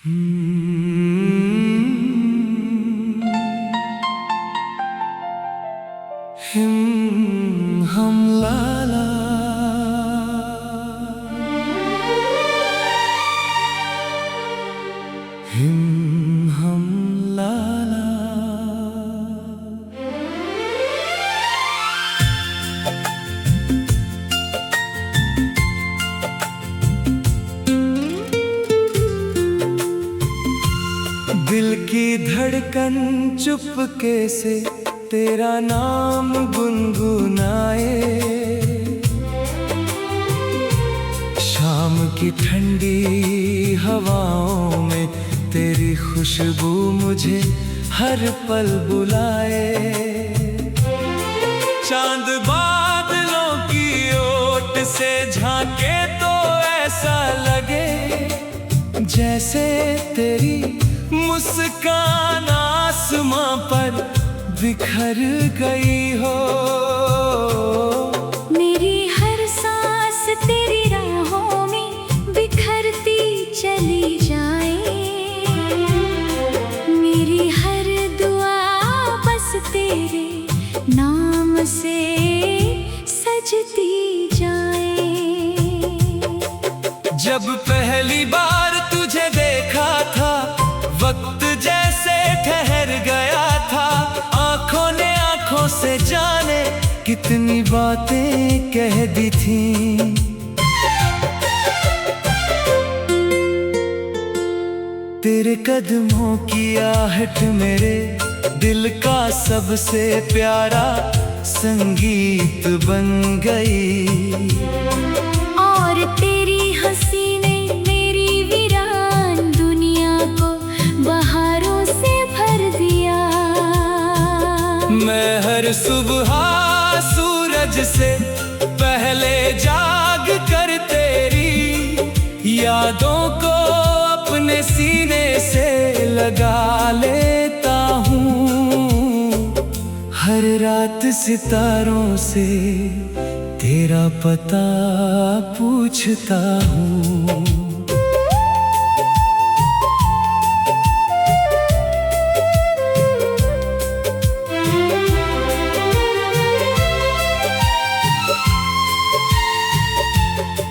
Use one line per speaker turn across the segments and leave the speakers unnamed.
हम लाला हम लाला। दिल की धड़कन चुपके से तेरा नाम गुनगुनाए, शाम की ठंडी हवाओं में तेरी खुशबू मुझे हर पल बुलाए। चांद बादलों की ओट से झांके तो ऐसा लगे जैसे तेरी मुस्कान आसमां पर बिखर गई हो।
मेरी हर सांस तेरी राहों में बिखरती चली जाए, मेरी हर दुआ बस तेरे नाम से सजती जाए।
जब पहली बार तुझे देखा था वक्त जैसे ठहर गया था, आंखों ने आंखों से जाने कितनी बातें कह दी थी। तेरे कदमों की आहट मेरे दिल का सबसे प्यारा संगीत बन गई,
और तेरी हंसी ने मेरी वीरान दुनिया को बहारों से भर दिया।
मैं हर सुबह सूरज से पहले जाग कर तेरी यादों को अपने सीने से लगा लेता हूँ। हर रात सितारों से तेरा पता पूछता हूँ।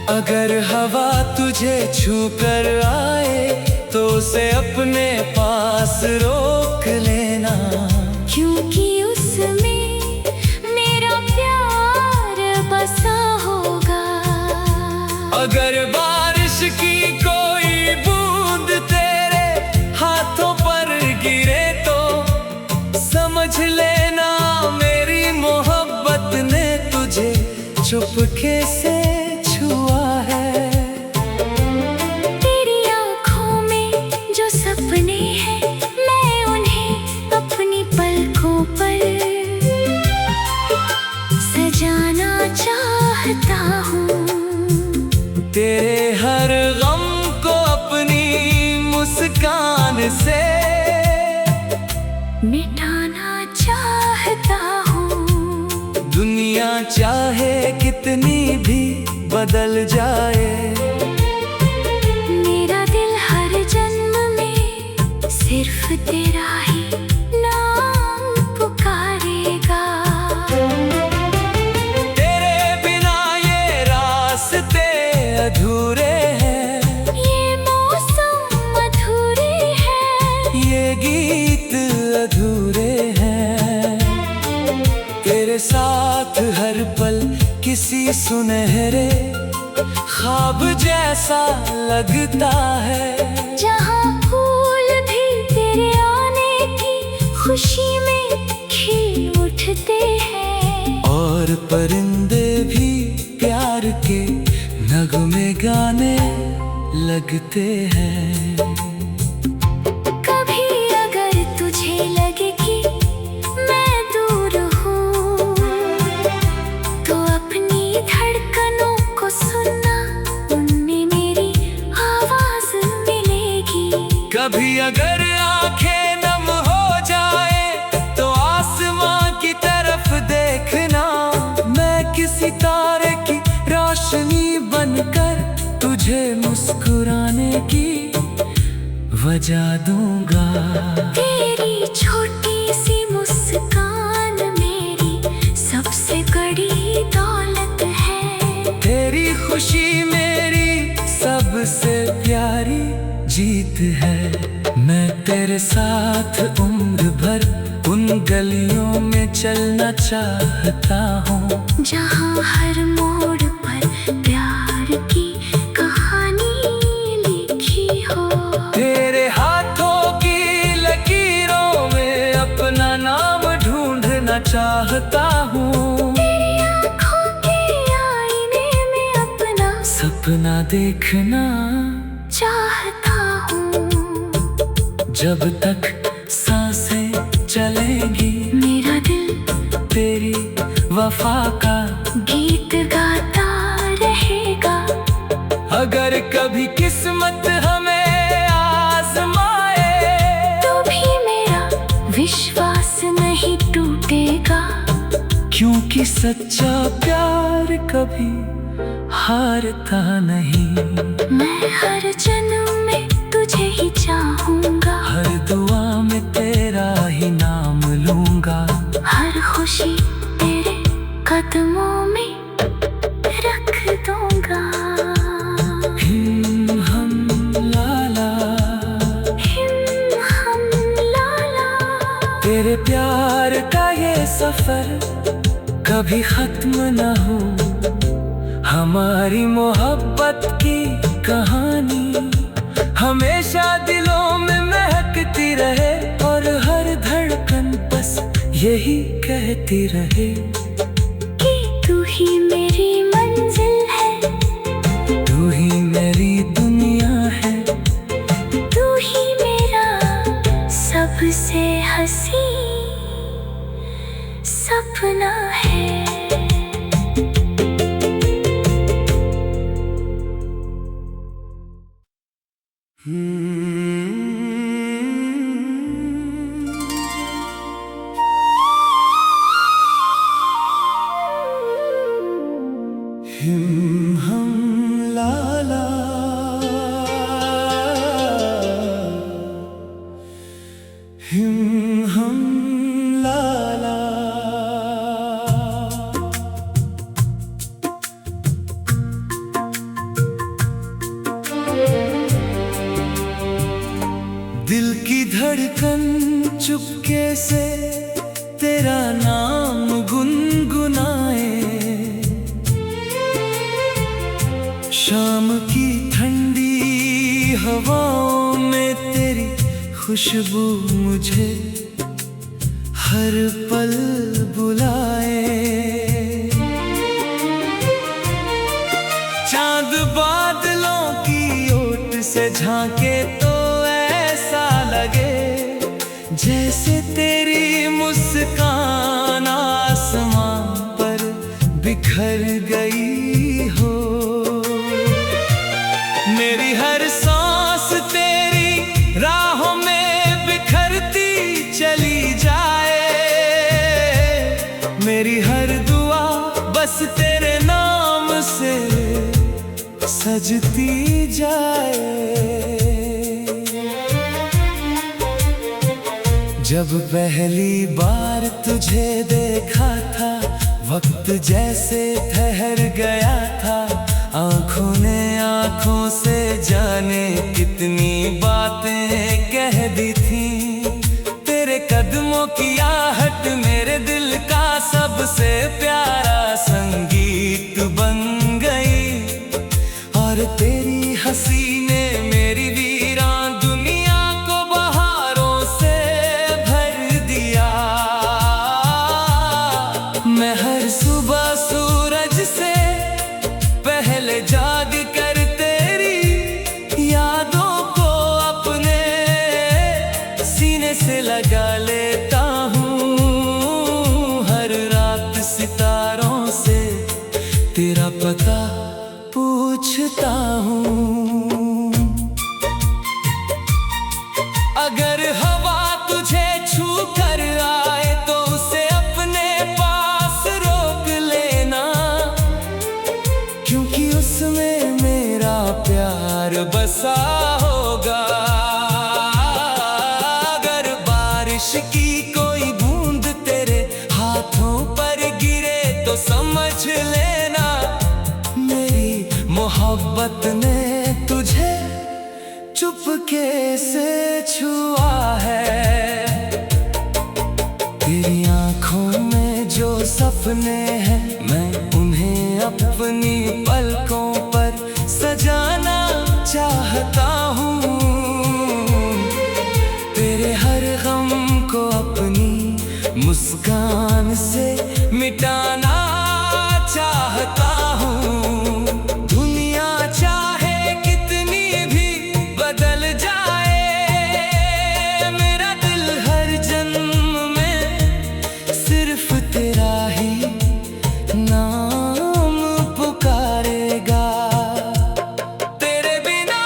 अगर हवा तुझे छू कर आए तो उसे अपने पास रोक लेना,
क्योंकि उसमें मेरा प्यार बसा होगा।
अगर बारिश की कोई बूंद तेरे हाथों पर गिरे तो समझ लेना मेरी मोहब्बत ने तुझे चुपके से छुआ है।
तेरी आँखों में जो सपने हैं मैं उन्हें अपनी पलकों पर सजाना चाहता हूँ।
तेरे हर गम को अपनी मुस्कान से
मिटाना चाहता हूँ।
दुनिया चाहे कितनी भी बदल जाए,
मेरा दिल हर जन्म में सिर्फ तेरा ही नाम पुकारेगा।
तेरे बिना ये रास्ते अधूरे हैं,
ये मौसम अधूरे हैं,
ये गीत अधूरे हैं। तेरे साथ हर पल किसी सुनहरे ख्वाब जैसा लगता है,
जहाँ फूल भी तेरे आने की खुशी में खिल उठते हैं,
और परिंदे भी प्यार के नगमे गाने लगते हैं।
कभी अगर तुझे लगे कि मैं दूर हूँ तो अपनी धड़कनों को सुनना, उनमें मेरी आवाज मिलेगी।
कभी अगर आंखें नम हो जाए तो आसमां की तरफ देखना, मैं किसी तारे की रोशनी बनकर तुझे मुस्कुराने की वजह दूंगा।
तेरी छोटी सी मुस्कान मेरी सबसे बड़ी दौलत है।
तेरी खुशी मेरी सबसे प्यारी जीत है। मैं तेरे साथ उम्र भर उन गलियों में चलना चाहता हूँ,
जहाँ हर मोड़ पर प्यार की कहानी लिखी हो।
तेरे हाथों की लकीरों में अपना नाम ढूंढना चाहता हूँ,
तेरी आँखों के आईने में अपना
सपना देखना
चाहता हूँ।
जब तक सांसें चलेंगी
मेरा दिल
तेरी वफा का
गीत गाता रहेगा।
अगर कभी किस्मत हमें आजमाए
तो भी मेरा विश्वास नहीं टूटेगा,
क्योंकि सच्चा प्यार कभी हारता नहीं।
मैं हर जन्म में तुझे ही चाहूंगा,
हर दुआ में तेरा ही नाम लूंगा,
हर खुशी तेरे कदमों में रख दूंगा।
हम लाला,
हम लाला।
तेरे प्यार का ये सफर कभी खत्म न हो, हमारी मोहब्बत की कहानी हमेशा दिलों में महकती रहे, और हर धड़कन बस यही कहती रहे
कि तू ही मेरी मंजिल है,
तू ही मेरी दुनिया है,
तू ही मेरा सबसे हंसी सपना है।
हम लाला, हम लाला। दिल की धड़कन चुपके से तेरा नाम गुनगुनाए, शाम की ठंडी हवाओं में तेरी खुशबू मुझे हर पल बुलाए। चांद बादलों की ओट से झांके तो ऐसा लगे जैसे तेरी मुस्कान आसमां पर बिखर गई हो। मेरी हर सांस तेरी राहों में बिखरती चली जाए, मेरी हर दुआ बस तेरे नाम से सजती जाए। जब पहली बार तुझे देखा था वक्त जैसे ठहर गया था, आँखों ने आँखों से जाने कितनी बातें कह दी थी। तेरे कदमों की आहट मेरे दिल का सबसे प्यारा संगीत बन गई, और तेरी हंसी ने मेरी वीरान दुनिया को बहारों से भर दिया। मैं हर सुबह सूरज से पहले जाग कर तेरी यादों को अपने सीने से लगा लेता हूँ। हर रात सितारों मोहब्बत ने तुझे चुपके से छुआ है। तेरी आंखों में जो सपने हैं, मैं उन्हें अपनी पलकों पर सजाना चाहता हूँ। तेरे हर गम को अपनी मुस्कान से मिटाना चाहता हूँ। दुनिया चाहे कितनी भी बदल जाए, मेरा दिल हर जन्म में सिर्फ तेरा ही नाम पुकारेगा। तेरे बिना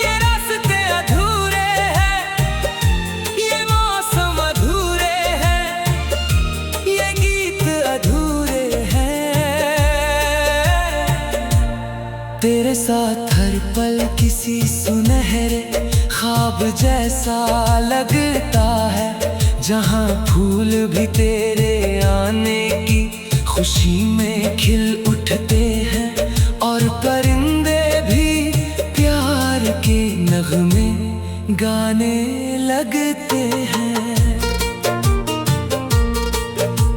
ये रास्ते अधूरे हैं, ये मौसम अधूरे हैं, ये गीत अधूरे हैं। तेरे साथ हर पल किसी सुनहरे ख्वाब जैसा लगता है, जहाँ फूल भी तेरे आने की खुशी में खिल उठते हैं, और परिंदे भी प्यार के नगमे गाने लगते हैं।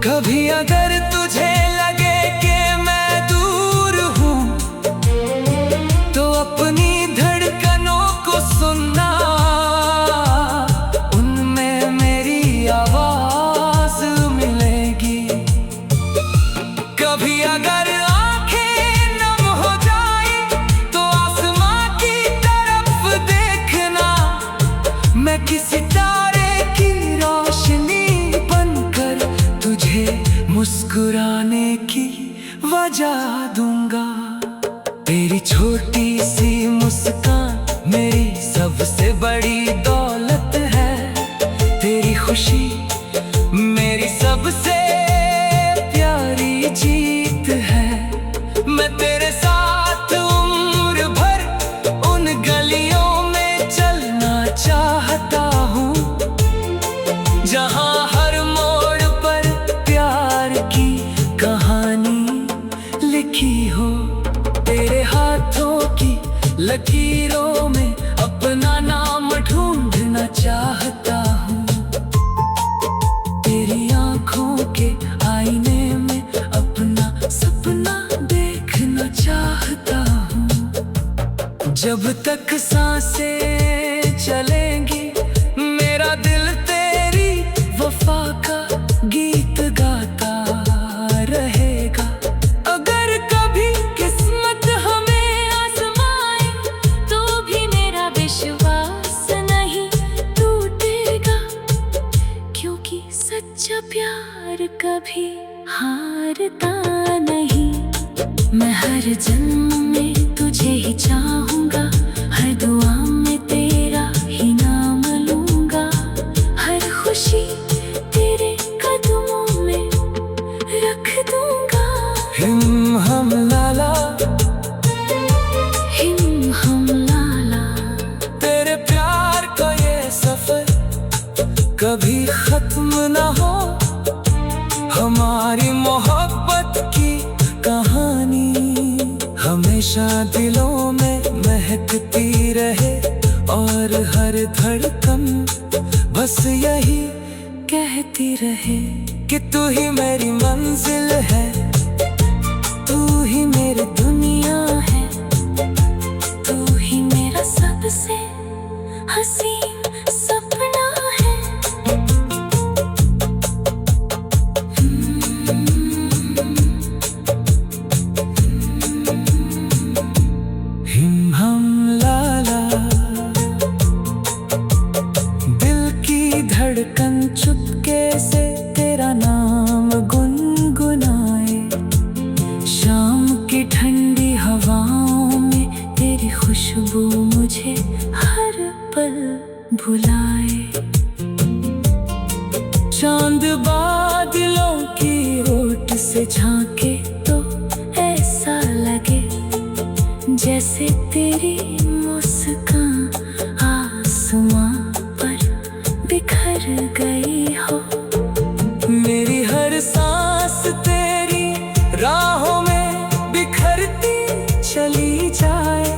कभी अगर तुझे लगे कि मैं दूर हूँ, तो अपनी धड़कनों को सुनना, उनमें मेरी आवाज मिलेगी। कभी अगर आंखें नम हो जाए, तो आसमां की तरफ देखना, मैं किसी तारे की रोशनी बनकर तुझे मुस्कुराने की वजह दूंगा। तेरी छोटी सी मुस्कान मेरी सबसे बड़ी दौलत है। तेरी खुशी मेरी सबसे प्यारी जीत है। मैं तेरे साथ उम्र भर उन गलियों में चलना चाहता हूँ, जहाँ हर मोड़ पर प्यार की कहानी लिखी हो। तेरे हाथों की लकीरों में अपना नाम ढूंढना चाहता हूँ। तेरी आंखों के आईने में अपना सपना देखना चाहता हूँ। जब तक सांसें चलेंगी, मेरा दिल तेरी वफा का गीत गाता रहेगा। अगर कभी किस्मत हमें आजमाए, तो भी मेरा विश्वास नहीं टूटेगा, क्योंकि सच्चा प्यार कभी हारता नहीं। मैं हर जन्म में तुझे ही चाहूंगा, हर दुआ में तेरा ही नाम लूंगा, हर खुशी तेरे कदमों में रख दूंगा। हिम हम लाला, हिम हम लाला, तेरे प्यार का ये सफर कभी खत्म ना हो। हमारी मोहब्बत की कहानी हमेशा दिलों में महकती रहे, और हर धड़कन बस यही कहती रहे कि तू ही मेरी मंजिल है, तू ही मेरी दुनिया है, तू ही मेरा सबसे हसीन सपना है। हिम हम लाला, दिल की धड़कन चुपके से तेरा नाम गुनगुनाए। शाम की ठंडी हवाओं में तेरी खुशबू मुझे हर पल भुलाए। चांद बादलों की ओट से झांके तो ऐसा लगे जैसे तेरी मुस्कान आसमां पर बिखर गई हो। मेरी हर सांस तेरी राहों में बिखरती चली जाए।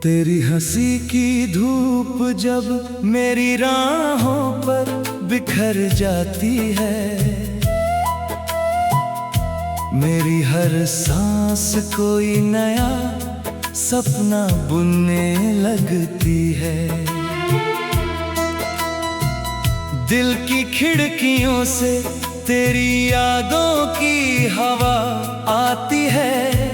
तेरी हंसी की धूप जब मेरी राहों पर बिखर जाती है, मेरी हर सांस कोई नया सपना बुनने लगती है। दिल की खिड़कियों से तेरी यादों की हवा आती है,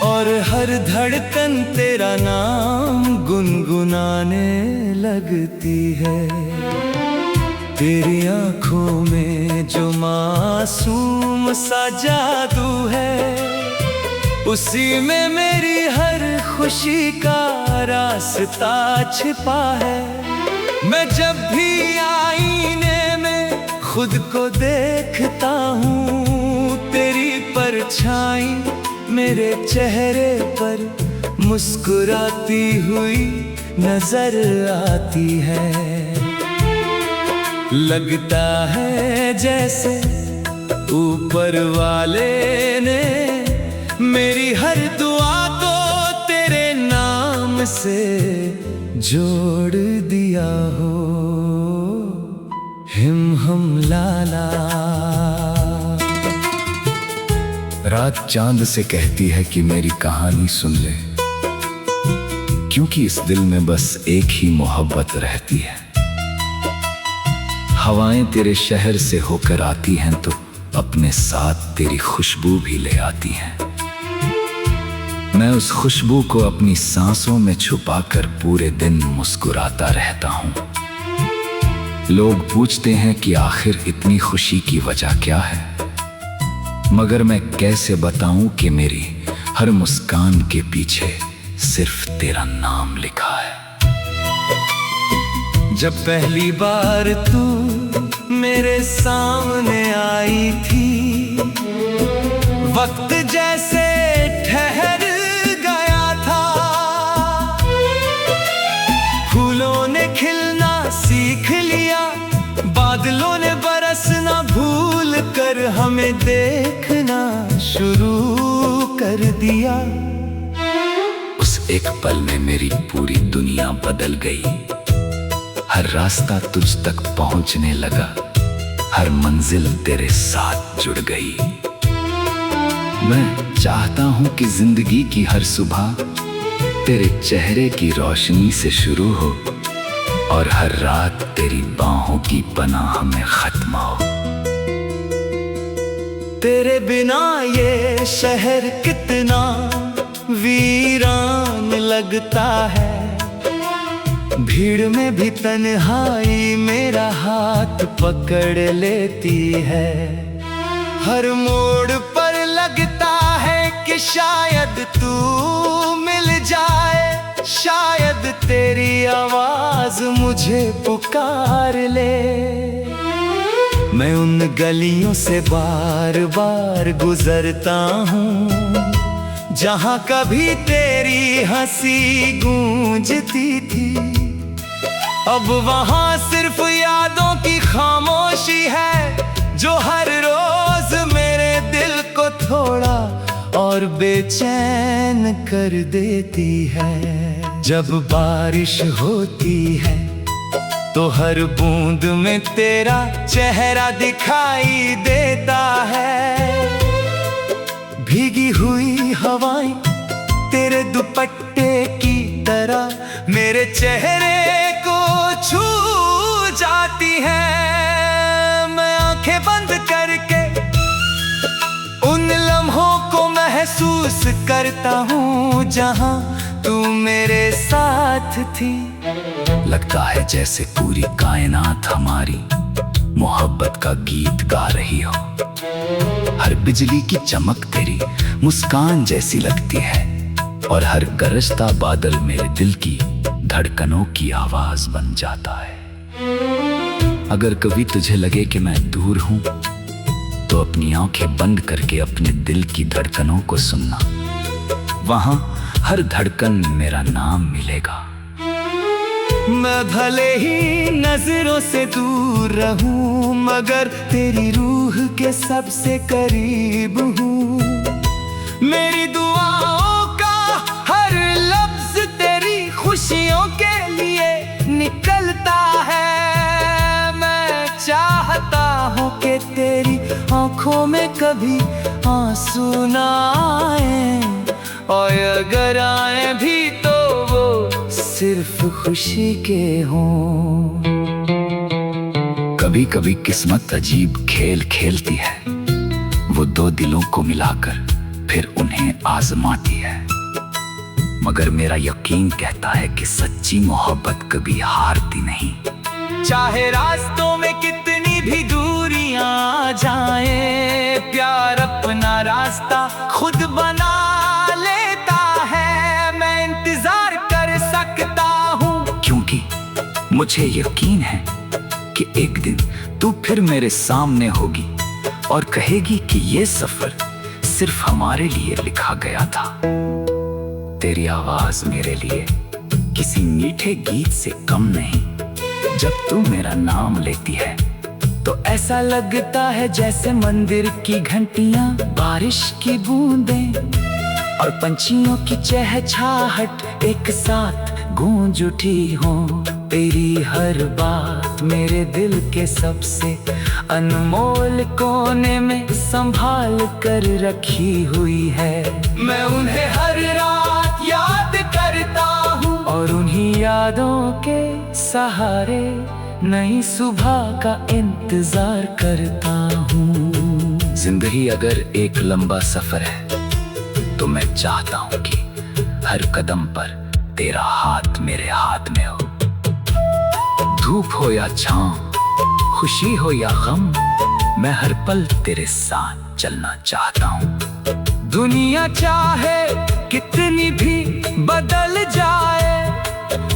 और हर धड़कन तेरा नाम गुनगुनाने लगती है। तेरी आंखों में जो मासूम सा जादू है, उसी में मेरी हर खुशी का रास्ता छिपा है। मैं जब भी आईने में खुद को देखता हूँ, तेरी परछाई मेरे चेहरे पर मुस्कुराती हुई नजर आती है। लगता है जैसे ऊपर वाले ने मेरी हर दुआ को तेरे नाम से जोड़ दिया हो। हिम हम लाला।
रात चांद से कहती है कि मेरी कहानी सुन ले, क्योंकि इस दिल में बस एक ही मोहब्बत रहती है। हवाएं तेरे शहर से होकर आती हैं तो अपने साथ तेरी खुशबू भी ले आती हैं। मैं उस खुशबू को अपनी सांसों में छुपाकर पूरे दिन मुस्कुराता रहता हूँ। लोग पूछते हैं कि आखिर इतनी खुशी की वजह क्या है, मगर मैं कैसे बताऊं कि मेरी हर मुस्कान के पीछे सिर्फ तेरा नाम लिखा है।
जब पहली बार तू मेरे सामने आई थी, वक्त जैसे ठहर गया था। फूलों ने खिलना सीख लिया, बादलों ने बरसना भूल कर हमें देखना शुरू कर दिया।
उस एक पल में मेरी पूरी दुनिया बदल गई। हर रास्ता तुझ तक पहुंचने लगा, हर मंजिल तेरे साथ जुड़ गई। मैं चाहता हूं कि जिंदगी की हर सुबह तेरे चेहरे की रोशनी से शुरू हो, और हर रात तेरी बाहों की पनाह में खत्म हो।
तेरे बिना ये शहर कितना वीरान लगता है। भीड़ में भी तन्हाई मेरा हाथ पकड़ लेती है। हर मोड़ पर लगता है कि शायद तू मिल जाए, शायद तेरी आवाज मुझे पुकार ले। मैं उन गलियों से बार बार गुजरता हूँ जहाँ कभी तेरी हंसी गूंजती थी। अब वहाँ सिर्फ यादों की खामोशी है, जो हर रोज मेरे दिल को थोड़ा और बेचैन कर देती है। जब बारिश होती है तो हर बूंद में तेरा चेहरा दिखाई देता है। भीगी हुई हवाएं तेरे दुपट्टे की तरह मेरे चेहरे को छू जाती हैं। मैं आंखें बंद करके उन लम्हों को महसूस करता हूँ जहाँ तू मेरे साथ थी।
लगता है जैसे पूरी कायनात हमारी मोहब्बत का गीत गा रही हो। हर बिजली की चमक तेरी मुस्कान जैसी लगती है, और हर गरजता बादल मेरे दिल की धड़कनों की आवाज बन जाता है। अगर कभी तुझे लगे कि मैं दूर हूं, तो अपनी आंखें बंद करके अपने दिल की धड़कनों को सुनना। वहां हर धड़कन मेरा नाम मिलेगा।
मैं भले ही नजरों से दूर रहूं, मगर तेरी रूह के सबसे करीब हूँ। मेरी दुआओं का हर लफ्ज खुशियों के लिए निकलता है। मैं चाहता हूँ कि तेरी आंखों में कभी आंसू ना आए, और अगर आए भी तो वो सिर्फ खुशी के हों।
कभी कभी किस्मत अजीब खेल खेलती है, वो दो दिलों को मिलाकर फिर उन्हें आजमाती है। मगर मेरा यकीन कहता है कि सच्ची मोहब्बत कभी हारती नहीं।
चाहे रास्तों में कितनी भी दूरियां आ जाएं, प्यार अपना रास्ता खुद बना लेता है। मैं इंतजार कर सकता हूँ,
क्योंकि मुझे यकीन है कि एक दिन तू फिर मेरे सामने होगी और कहेगी कि ये सफर सिर्फ हमारे लिए लिखा गया था। तेरी आवाज मेरे लिए किसी मीठे गीत से कम नहीं। जब तू मेरा नाम लेती है
तो ऐसा लगता है जैसे मंदिर की घंटियां, बारिश की बूंदें और पंछियों की चहचहाहट एक साथ गूंज उठी हो। तेरी हर बात मेरे दिल के सबसे अनमोल कोने में संभाल कर रखी हुई है। मैं उन्हें हर रात याद करता हूँ, और उन्हीं यादों के सहारे नई सुबह का इंतजार करता हूँ।
जिंदगी अगर एक लंबा सफर है तो मैं चाहता हूँ कि हर कदम पर तेरा हाथ मेरे हाथ में हो। धूप हो या छांव, खुशी हो या गम, मैं हर पल तेरे साथ चलना चाहता हूँ।
दुनिया चाहे कितनी भी बदल जाए,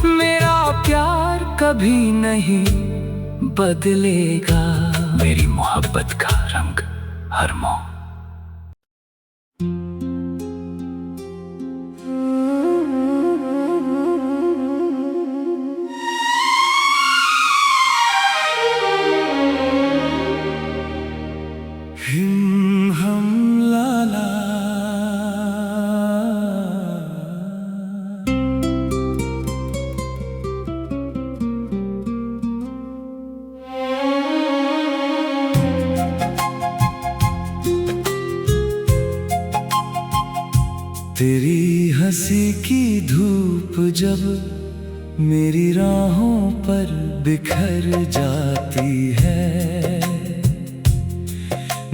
मेरा प्यार कभी नहीं बदलेगा।
मेरी मोहब्बत का रंग हर मोड़।
हम लाला तेरी हंसी की धूप जब मेरी राहों पर बिखर जाती है,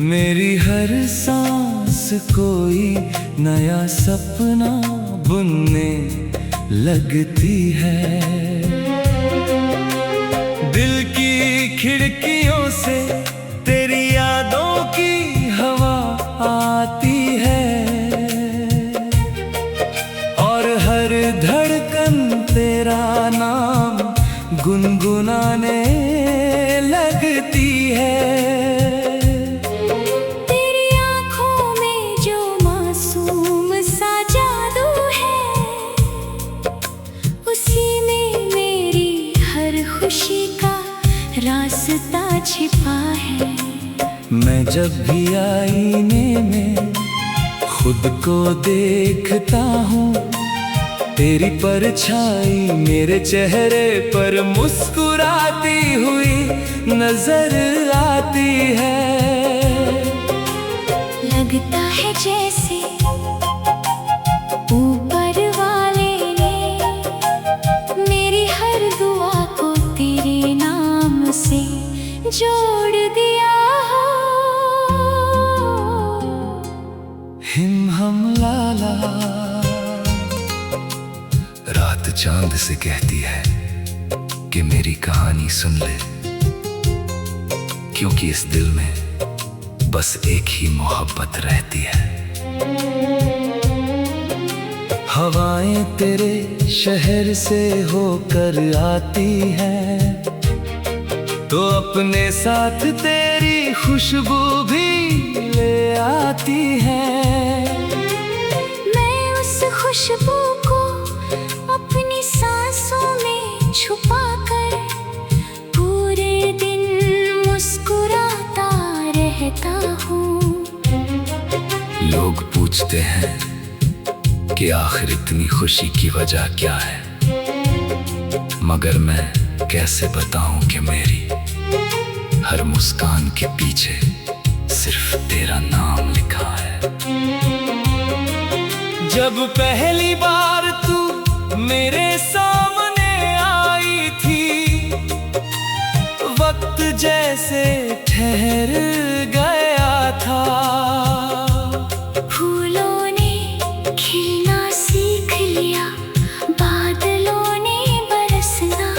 मेरी हर सांस कोई नया सपना बुनने लगती है। दिल की खिड़कियों से तेरी यादों की हवा आती है, और हर धड़कन तेरा नाम गुनगुनाने लगती है।
खुशी का रास्ता छिपा है।
मैं जब भी आईने में खुद को देखता हूँ, तेरी परछाई मेरे चेहरे पर मुस्कुराती हुई नजर आती है।
लगता है जैसे ऊपर वाले ने मेरी हर दुआ को तेरे नाम से जोड़ दिया हो।
हम लाला।
रात चांद से कहती है कि मेरी कहानी सुन ले, क्योंकि इस दिल में बस एक ही मोहब्बत रहती है।
हवाएं तेरे शहर से होकर आती हैं, तो अपने साथ तेरी खुशबू भी ले आती है।
मैं उस खुशबू को अपनी सांसों में छुपाकर पूरे दिन मुस्कुराता रहता हूँ।
लोग पूछते हैं कि आखिर इतनी खुशी की वजह क्या है। मगर मैं कैसे बताऊं कि मेरी हर मुस्कान के पीछे सिर्फ तेरा नाम लिखा है।
जब पहली बार तू मेरे सामने आई थी, वक्त जैसे ठहर गया था।
फूलों ने खिलना सीख लिया, बादलों ने बरसना,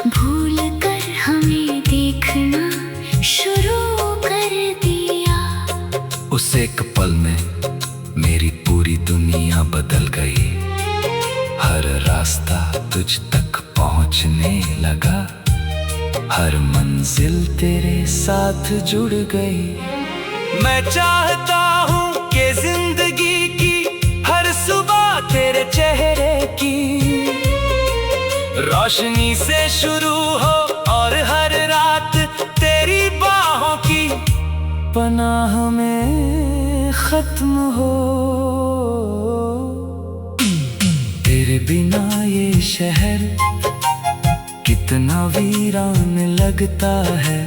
भूल कर हमें देखना शुरू कर दिया।
उस एक पल में मेरी पूरी दुनिया बदल गई। हर रास्ता तुझ तक पहुंचने लगा, हर मंजिल तेरे साथ जुड़ गई।
मैं चाहता हूँ कि जिंदगी की हर सुबह तेरे चेहरे की रोशनी से शुरू हो और हर रात तेरी बाहों की पनाह में खत्म हो। तेरे बिना ये शहर कितना वीरान लगता है।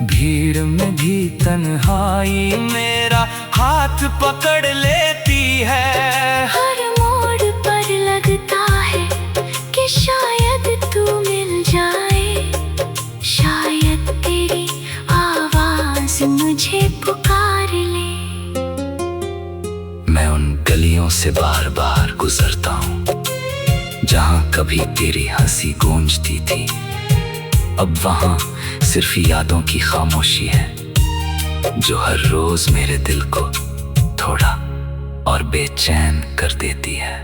भीड़ में भी तन्हाई मेरा हाथ पकड़ लेती है।
हर मोड़ पर लगता है कि शायद तू मिल जाए, शायद तेरी आवाज मुझे पुकार ले।
मैं उन गलियों से बार बार गुजरता हूँ जहाँ कभी तेरी हंसी गूंजती थी। अब वहाँ सिर्फ यादों की खामोशी है जो हर रोज मेरे दिल को थोड़ा और बेचैन कर देती है।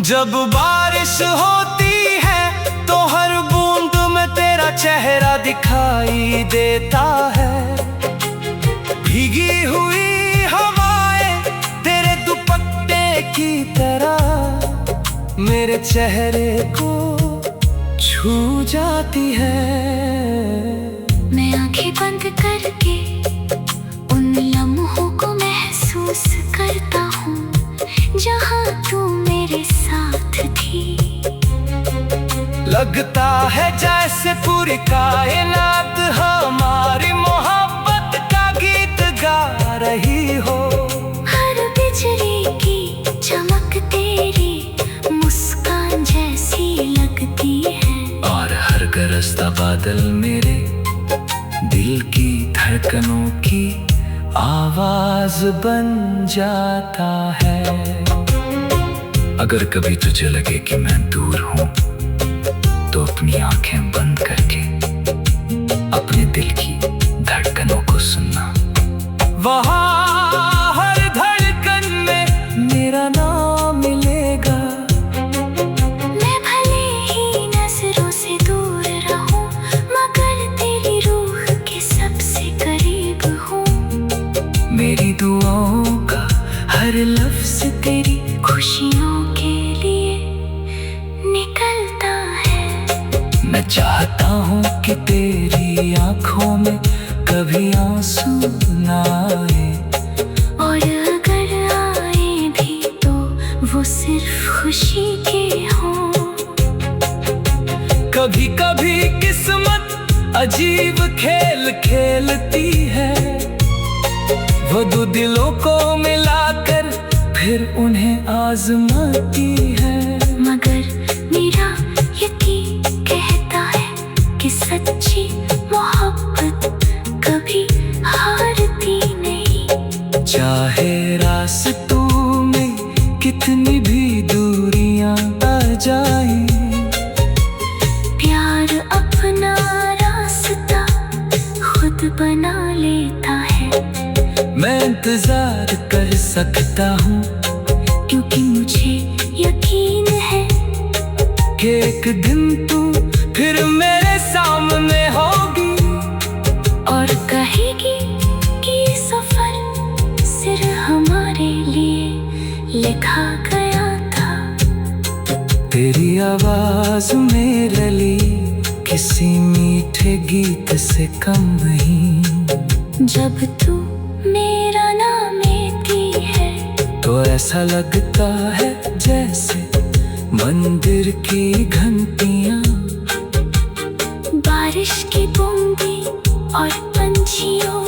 जब बारिश होती है तो हर बूंद में तेरा चेहरा दिखाई देता है। भीगी हुई हवाएं तेरे दुपट्टे की तरह मेरे चेहरे को छू जाती है।
मैं आंखें बंद करके उन लम्हों को महसूस करता हूँ जहाँ तू मेरे साथ थी।
लगता है जैसे पूरी कायनात हमारी मोहब्बत का गीत गा रही हो।
हर बिजली की चमक तेरी मुस्कान जैसी लगती है,
और हर गरजता बादल मेरे दिल की धड़कनों की आवाज बन जाता है। अगर कभी तुझे लगे कि मैं दूर हूं तो अपनी आंखें बंद करके अपने दिल की धड़कनों को सुनना।
वहाँ हर धड़कन में मेरा नाम मिलेगा।
मैं भले ही नजरों से दूर रहूं मगर तेरी रूह के सबसे करीब हूँ।
मेरी दुआओं का हर लफ्ज तेरी
खुशियों के लिए निकलता है।
मैं चाहता हूँ कि तेरी आंखों में कभी आंसू ना आए,
और अगर आए भी तो वो सिर्फ खुशी के हों।
कभी कभी किस्मत अजीब खेल खेलती है, वो दो दिलों को मिलाकर फिर उन्हें आजमाती है।
मगर मेरा यकीन कहता है कि सच्ची मोहब्बत कभी हारती नहीं।
चाहे रास्तों में कितनी भी दूरियां आ जाएं,
प्यार अपना रास्ता खुद बना लेता है।
मैं इंतजार कर सकता हूँ
क्योंकि मुझे यकीन है
कि एक दिन तू फिर मेरे सामने होगी
और कहेगी कि सफर सिर्फ हमारे लिए लिखा गया था।
तेरी आवाज में रली किसी मीठे गीत से कम नहीं।
जब तू मेरा नाम लेती है
तो ऐसा लगता है जैसे मंदिर की घंटियां,
बारिश की बूंदें और पंछियों